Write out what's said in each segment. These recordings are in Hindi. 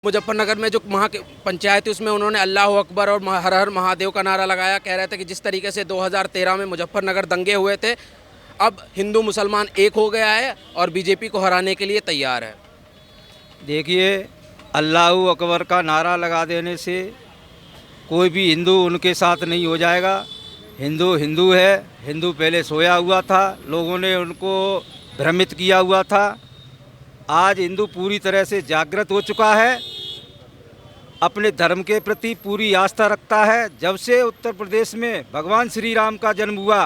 मुजफ्फरनगर में जो पंचायत है उसमें उन्होंने अल्लाह अकबर और हर हर महादेव का नारा लगाया। कह रहे थे कि जिस तरीके से 2013 में मुजफ्फरनगर दंगे हुए थे, अब हिंदू मुसलमान एक हो गया है और बीजेपी को हराने के लिए तैयार है। देखिए, अल्लाह अकबर का नारा लगा देने से कोई भी हिंदू उनके साथ नहीं हो जाएगा। हिंदू हिंदू है। हिंदू पहले सोया हुआ था, लोगों ने उनको भ्रमित किया हुआ था। आज हिंदू पूरी तरह से जागृत हो चुका है, अपने धर्म के प्रति पूरी आस्था रखता है। जब से उत्तर प्रदेश में भगवान श्री राम का जन्म हुआ,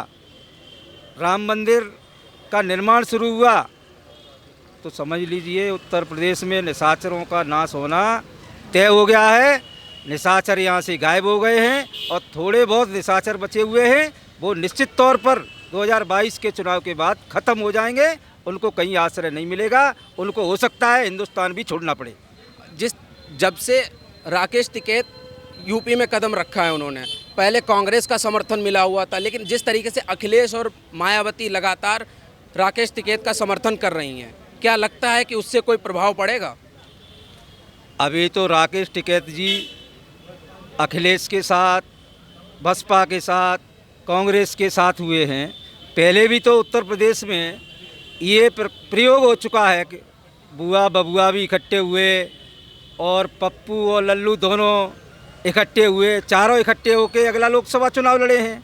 राम मंदिर का निर्माण शुरू हुआ, तो समझ लीजिए उत्तर प्रदेश में निशाचरों का नाश होना तय हो गया है। निशाचर यहाँ से गायब हो गए हैं और थोड़े बहुत निशाचर बचे हुए हैं, वो निश्चित तौर पर 2022 के चुनाव के बाद ख़त्म हो जाएंगे। उनको कहीं आश्रय नहीं मिलेगा। उनको हो सकता है हिंदुस्तान भी छोड़ना पड़े। जब से राकेश टिकैत यूपी में कदम रखा है, उन्होंने पहले कांग्रेस का समर्थन मिला हुआ था, लेकिन जिस तरीके से अखिलेश और मायावती लगातार राकेश टिकैत का समर्थन कर रही हैं, क्या लगता है कि उससे कोई प्रभाव पड़ेगा? अभी तो राकेश टिकैत जी अखिलेश के साथ, बसपा के साथ, कांग्रेस के साथ हुए हैं। पहले भी तो उत्तर प्रदेश में ये प्रयोग हो चुका है कि बुआ बबुआ भी इकट्ठे हुए और पप्पू और लल्लू दोनों इकट्ठे हुए, चारों इकट्ठे होकर अगला लोकसभा चुनाव लड़े हैं।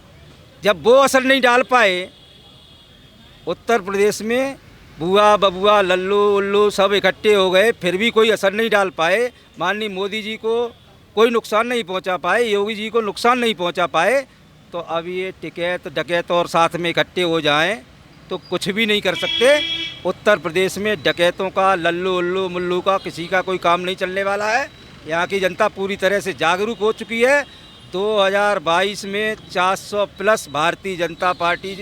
जब वो असर नहीं डाल पाए उत्तर प्रदेश में, बुआ बबुआ लल्लू उल्लू सब इकट्ठे हो गए, फिर भी कोई असर नहीं डाल पाए, माननीय मोदी जी को कोई नुकसान नहीं पहुंचा पाए, योगी जी को नुकसान नहीं पहुंचा पाए, तो अब ये टिकैत डकैत और साथ में इकट्ठे हो जाएं तो कुछ भी नहीं कर सकते। उत्तर प्रदेश में डकैतों का, लल्लू उल्लू मुल्लू का किसी का कोई काम नहीं चलने वाला है। यहाँ की जनता पूरी तरह से जागरूक हो चुकी है। 2022 में 400 प्लस भारतीय जनता पार्टी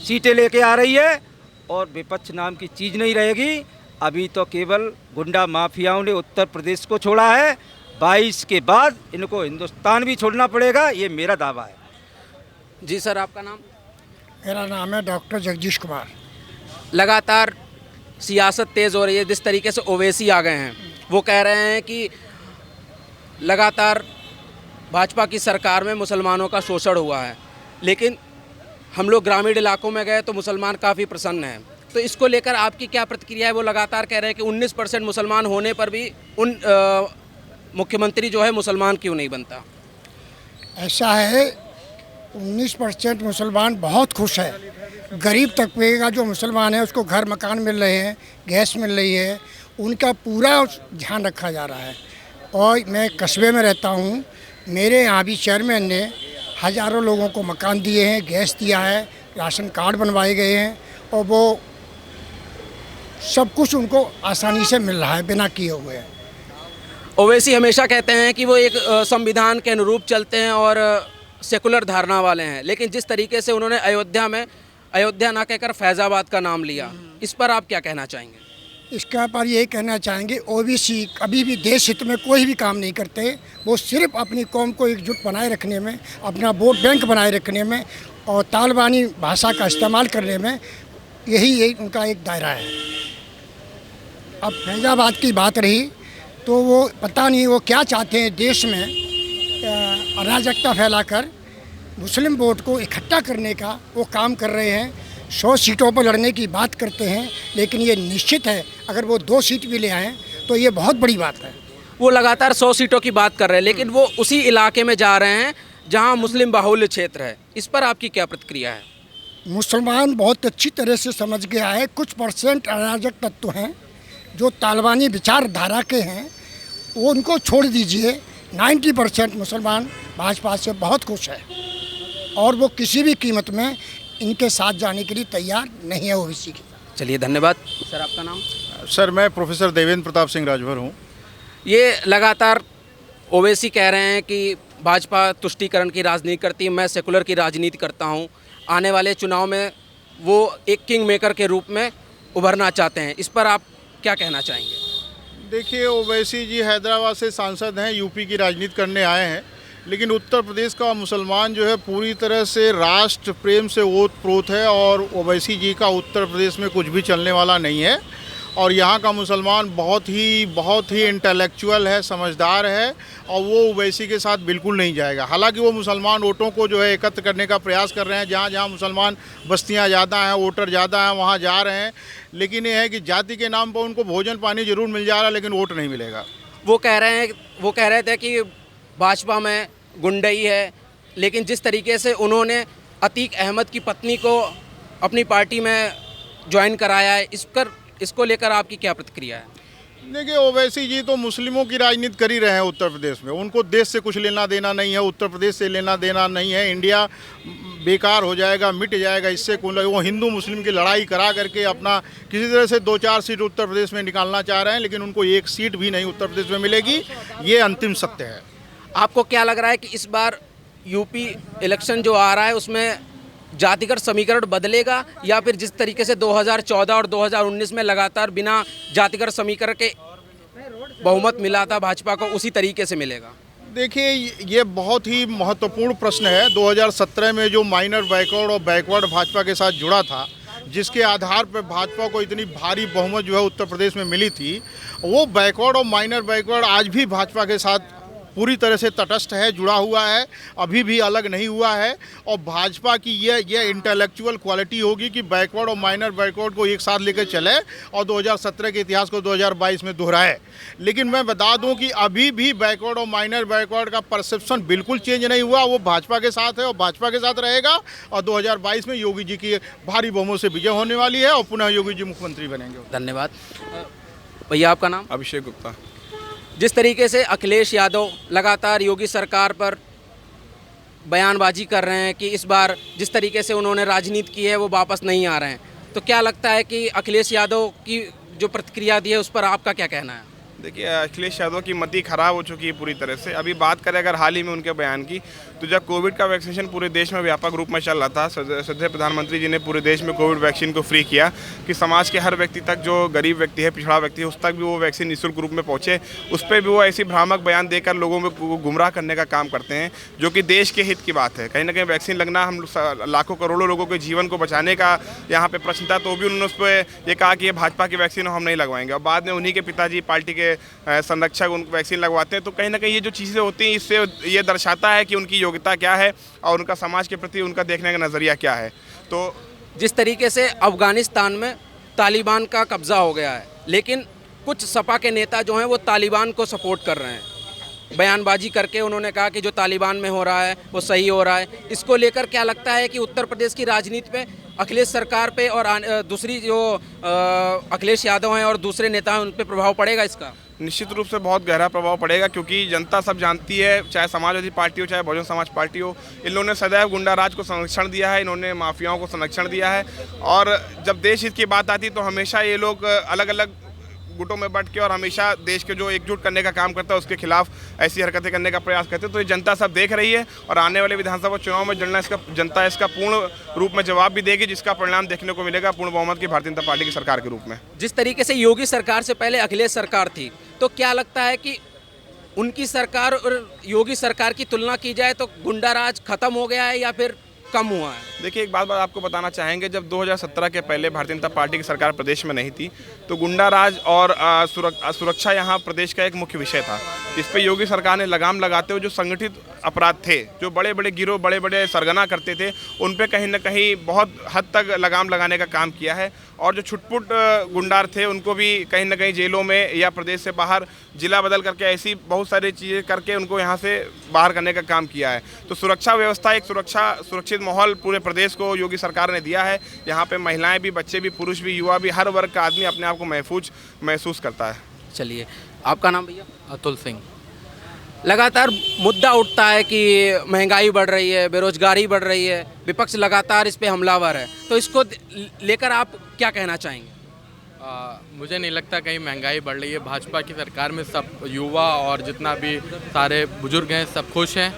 सीटें लेके आ रही है और विपक्ष नाम की चीज़ नहीं रहेगी। अभी तो केवल गुंडा माफियाओं ने उत्तर प्रदेश को छोड़ा है। 22 के बाद इनको हिंदुस्तान भी छोड़ना पड़ेगा, ये मेरा दावा है। जी सर, आपका नाम? मेरा नाम है डॉक्टर जगदीश कुमार। लगातार सियासत तेज़ हो रही है। जिस तरीके से ओवैसी आ गए हैं, वो कह रहे हैं कि लगातार भाजपा की सरकार में मुसलमानों का शोषण हुआ है, लेकिन हम लोग ग्रामीण इलाकों में गए तो मुसलमान काफ़ी प्रसन्न हैं। तो इसको लेकर आपकी क्या प्रतिक्रिया है? वो लगातार कह रहे हैं कि 19% मुसलमान होने पर भी मुख्यमंत्री जो है मुसलमान क्यों नहीं बनता? ऐसा है, 19% मुसलमान बहुत खुश है। गरीब तबके का जो मुसलमान है उसको घर मकान मिल रहे हैं, गैस मिल रही है, उनका पूरा ध्यान रखा जा रहा है। और मैं कस्बे में रहता हूँ, मेरे यहाँ भी चेयरमैन ने हज़ारों लोगों को मकान दिए हैं, गैस दिया है, राशन कार्ड बनवाए गए हैं और वो सब कुछ उनको आसानी से मिल रहा है बिना किए हुए। ओवैसी हमेशा कहते हैं कि वो एक संविधान के अनुरूप चलते हैं और सेकुलर धारणा वाले हैं, लेकिन जिस तरीके से उन्होंने अयोध्या ना कहकर फैज़ाबाद का नाम लिया, इस पर आप क्या कहना चाहेंगे? इसका पर यही कहना चाहेंगे, ओबीसी कभी भी देश हित में कोई भी काम नहीं करते। वो सिर्फ अपनी कौम को एकजुट बनाए रखने में, अपना वोट बैंक बनाए रखने में और तालिबानी भाषा का इस्तेमाल करने में, यही उनका एक दायरा है। अब फैज़ाबाद की बात रही तो वो पता नहीं वो क्या चाहते हैं, देश में अराजकता फैलाकर मुस्लिम वोट को इकट्ठा करने का वो काम कर रहे हैं। 100 सीटों पर लड़ने की बात करते हैं, लेकिन ये निश्चित है अगर वो 2 सीट भी ले आएँ तो ये बहुत बड़ी बात है। वो लगातार 100 सीटों की बात कर रहे हैं, लेकिन वो उसी इलाके में जा रहे हैं जहां मुस्लिम बाहुल्य क्षेत्र है। इस पर आपकी क्या प्रतिक्रिया है? मुसलमान बहुत अच्छी तरह से समझ गया है। कुछ % अराजक तत्व हैं जो तालिबानी विचारधारा के हैं, वो उनको छोड़ दीजिए। 90% मुसलमान भाजपा से बहुत खुश है और वो किसी भी कीमत में इनके साथ जाने के लिए तैयार नहीं है ओवैसी की। चलिए, धन्यवाद। सर, आपका नाम? सर, मैं प्रोफेसर देवेंद्र प्रताप सिंह राजभर हूँ। ये लगातार ओवैसी कह रहे हैं कि भाजपा तुष्टीकरण की राजनीति करती है, मैं सेकुलर की राजनीति करता हूँ। आने वाले चुनाव में वो एक किंग मेकर के रूप में उभरना चाहते हैं। इस पर आप क्या कहना चाहेंगे? देखिए, ओवैसी जी हैदराबाद से सांसद हैं, यूपी की राजनीति करने आए हैं, लेकिन उत्तर प्रदेश का मुसलमान जो है पूरी तरह से राष्ट्र प्रेम से ओत प्रोत है और ओवैसी जी का उत्तर प्रदेश में कुछ भी चलने वाला नहीं है। और यहाँ का मुसलमान बहुत ही इंटेलेक्चुअल है, समझदार है, और वो ओवैसी के साथ बिल्कुल नहीं जाएगा। हालांकि वो मुसलमान वोटों को जो है एकत्र करने का प्रयास कर रहे हैं, जहाँ जहाँ मुसलमान बस्तियाँ ज़्यादा हैं, वोटर ज़्यादा हैं, वहाँ जा रहे हैं, लेकिन ये है कि जाति के नाम पर उनको भोजन पानी जरूर मिल जा रहा है, लेकिन वोट नहीं मिलेगा। वो कह रहे थे कि भाजपा में गुंडई है, लेकिन जिस तरीके से उन्होंने अतीक अहमद की पत्नी को अपनी पार्टी में ज्वाइन कराया है, इसको लेकर आपकी क्या प्रतिक्रिया है? देखिए, ओवैसी जी तो मुस्लिमों की राजनीति कर ही रहे हैं उत्तर प्रदेश में। उनको देश से कुछ लेना देना नहीं है, उत्तर प्रदेश से लेना देना नहीं है। इंडिया बेकार हो जाएगा, मिट जाएगा, इससे वो हिंदू मुस्लिम की लड़ाई करा करके अपना किसी तरह से 2-4 सीट उत्तर प्रदेश में निकालना चाह रहे हैं, लेकिन उनको एक सीट भी नहीं उत्तर प्रदेश में मिलेगी। ये अंतिम सत्य है। आपको क्या लग रहा है कि इस बार यूपी इलेक्शन जो आ रहा है उसमें जातिगत समीकरण बदलेगा, या फिर जिस तरीके से 2014 और 2019 में लगातार बिना जातिगत समीकरण के बहुमत मिला था भाजपा को, उसी तरीके से मिलेगा? देखिए, ये बहुत ही महत्वपूर्ण प्रश्न है। 2017 में जो माइनर बैकवर्ड और बैकवर्ड भाजपा के साथ जुड़ा था, जिसके आधार पर भाजपा को इतनी भारी बहुमत जो है उत्तर प्रदेश में मिली थी, वो बैकवर्ड और माइनर बैकवर्ड आज भी भाजपा के साथ पूरी तरह से तटस्थ है, जुड़ा हुआ है, अभी भी अलग नहीं हुआ है। और भाजपा की ये इंटेलेक्चुअल क्वालिटी होगी कि बैकवर्ड और माइनर बैकवर्ड को एक साथ लेकर चले और 2017 के इतिहास को 2022 में दोहराए। लेकिन मैं बता दूं कि अभी भी बैकवर्ड और माइनर बैकवर्ड का परसेप्शन बिल्कुल चेंज नहीं हुआ। वो भाजपा के साथ है और भाजपा के साथ रहेगा, और 2022 में योगी जी की भारी बहुमत से विजय होने वाली है और पुनः योगी जी मुख्यमंत्री बनेंगे। धन्यवाद भैया। आपका नाम? अभिषेक गुप्ता। जिस तरीके से अखिलेश यादव लगातार योगी सरकार पर बयानबाजी कर रहे हैं कि इस बार जिस तरीके से उन्होंने राजनीति की है वो वापस नहीं आ रहे हैं, तो क्या लगता है कि अखिलेश यादव की जो प्रतिक्रिया दी है उस पर आपका क्या कहना है? देखिए, अखिलेश यादव की मति खराब हो चुकी है पूरी तरह से। अभी बात करें अगर हाल ही में उनके बयान की, तो जब कोविड का वैक्सीनेशन पूरे देश में व्यापक रूप में चल रहा था, श्रद्धेय प्रधानमंत्री जी ने पूरे देश में कोविड वैक्सीन को फ्री किया कि समाज के हर व्यक्ति तक, जो गरीब व्यक्ति है, पिछड़ा व्यक्ति है, उस तक भी वो वैक्सीन निःशुल्क रूप में पहुँचे। उस पर भी वो ऐसी भ्रामक बयान देकर लोगों में गुमराह करने का काम करते हैं, जो कि देश के हित की बात है। कहीं ना कहीं वैक्सीन लगना हम लाखों करोड़ों लोगों के जीवन को बचाने का यहाँ पे प्रश्न था, तो भी उन्होंने उस पर ये कहा कि ये भाजपा की वैक्सीन हम नहीं लगवाएंगे, और बाद में उन्हीं के पिताजी पार्टी के संरक्षक उनको वैक्सीन लगवाते हैं। तो कहीं ना कहीं ये जो चीज़ें होती हैं, इससे ये दर्शाता है कि उनकी योग्यता क्या है और उनका समाज के प्रति उनका देखने का नज़रिया क्या है। तो जिस तरीके से अफगानिस्तान में तालिबान का कब्जा हो गया है, लेकिन कुछ सपा के नेता जो हैं वो तालिबान को सपोर्ट कर रहे हैं, बयानबाजी करके उन्होंने कहा कि जो तालिबान में हो रहा है वो सही हो रहा है। इसको लेकर क्या लगता है कि उत्तर प्रदेश की राजनीति पे, अखिलेश सरकार पे और दूसरी जो अखिलेश यादव हैं और दूसरे नेता हैं उन पर प्रभाव पड़ेगा इसका? निश्चित रूप से बहुत गहरा प्रभाव पड़ेगा, क्योंकि जनता सब जानती है, चाहे समाजवादी पार्टी हो चाहे बहुजन समाज पार्टी हो, इन लोगों ने सदैव गुंडा राज को संरक्षण दिया है, इन्होंने माफियाओं को संरक्षण दिया है। और जब देश हित की बात आती है तो हमेशा ये लोग अलग अलग गुटों में बट के और हमेशा देश के जो एकजुट करने का काम करता है उसके खिलाफ ऐसी हरकतें करने का प्रयास करते हैं। तो ये जनता सब देख रही है, और आने वाले विधानसभा चुनाव में जनता इसका पूर्ण रूप में जवाब भी देगी, जिसका परिणाम देखने को मिलेगा पूर्ण बहुमत की भारतीय जनता पार्टी की सरकार के रूप में। जिस तरीके से योगी सरकार से पहले अखिलेश सरकार थी, तो क्या लगता है कि उनकी सरकार और योगी सरकार की तुलना की जाए तो गुंडा राज खत्म हो गया है या फिर कम हुआ है? देखिए, एक बात आपको बताना चाहेंगे, जब 2017 के पहले भारतीय जनता पार्टी की सरकार प्रदेश में नहीं थी, तो गुंडा राज और सुरक्षा यहाँ प्रदेश का एक मुख्य विषय था। इस पे योगी सरकार ने लगाम लगाते हुए जो संगठित अपराध थे, जो बड़े बड़े गिरोह, बड़े बड़े सरगना करते थे, उन पे कहीं ना कहीं बहुत हद तक लगाम लगाने का काम किया है। और जो छुटपुट गुंडार थे उनको भी कहीं ना कहीं जेलों में या प्रदेश से बाहर जिला बदल करके ऐसी बहुत सारी चीज़ें करके उनको यहाँ से बाहर करने का काम किया है। तो सुरक्षा व्यवस्था, एक सुरक्षित माहौल पूरे प्रदेश को योगी सरकार ने दिया है। यहाँ पे महिलाएं भी, बच्चे भी, पुरुष भी, युवा भी, हर वर्ग का आदमी अपने आप को महसूस करता है। चलिए, आपका नाम भैया? अतुल सिंह। लगातार मुद्दा उठता है कि महंगाई बढ़ रही है, बेरोजगारी बढ़ रही है, विपक्ष लगातार इस पे हमलावर है, तो इसको लेकर आप क्या कहना चाहेंगे? मुझे नहीं लगता कहीं महंगाई बढ़ रही है। भाजपा की सरकार में सब युवा और जितना भी सारे बुजुर्ग हैं सब खुश हैं।